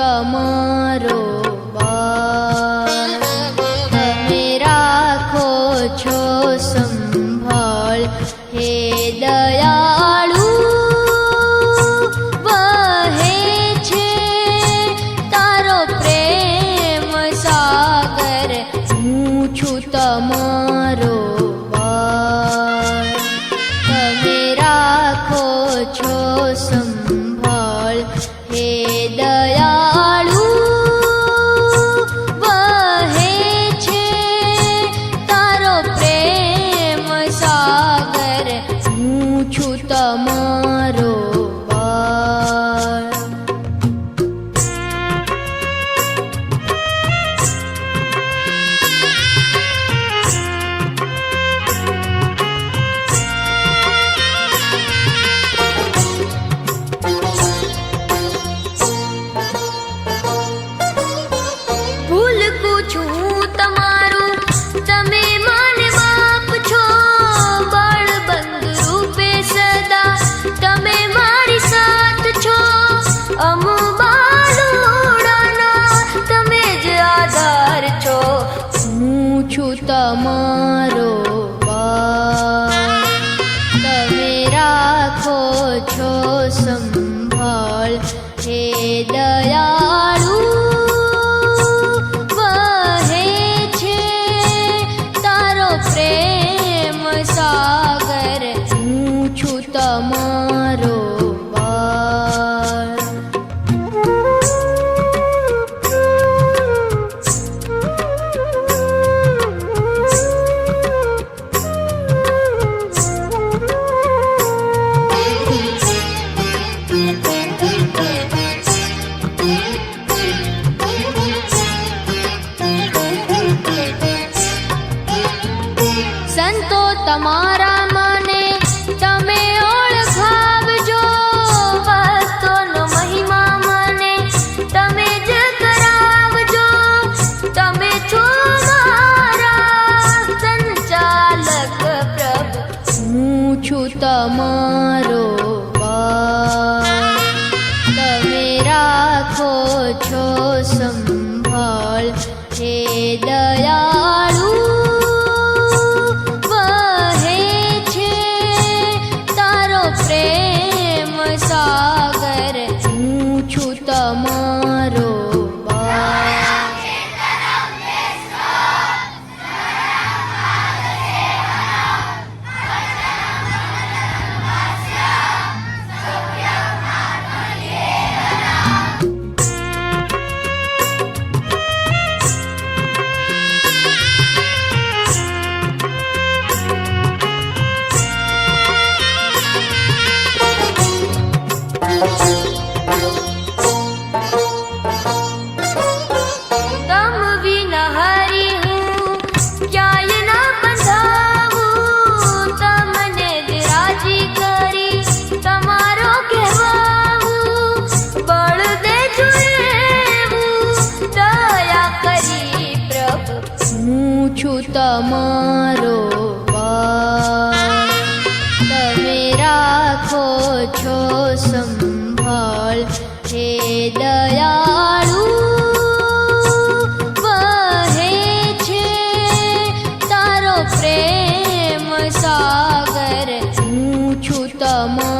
તમારો બાર. તમે રાખો છો સંભાળ હે દયાળુ. વહે છે તારો પ્રેમ સાગર, હું છું તમારો બાર. તમે રાખો છો સંભાળ હે દયાળુ. વહે છે તારો પ્રેમ સાગર, હું છું તમારો બાર. ભૂલકું છું તમારું, તમે મને બાપ છો. બળબંધ રૂપે સદા તમે મારી સાથ છો. બાલુડાના તમે જ આધાર છો. હું છું તમારો બાર. તમે રાખો છો સંભાળ હે દયાળુ. વહે છે તારો પ્રેમ સાગર, હું છું તમારો બાર. સંતો તમારા મને તમે ઓળખાવજો. ભક્તોનો મહિમા મને તમે જ કરાવજો. તમે છો મારા સંચાલક પ્રભુ, હું છું તમારો બાર. તમે રાખો છો સંભાળ હે દયાળુ. વહે છે તારો પ્રેમ સાગર, હું છું તમારો બાર. તમ વિના હરી હું ક્યાંય ના બંધાવું. તમને જ રાજી કરી તમારો કહેવાવું. બળ દેજો એવું દયા કરી પ્રભુ, હું છું તમારો બાર. તમે રાખો છો સંભાળ હે દયાળુ. વહે છે તારો પ્રેમ સાગર, હું છું તમારો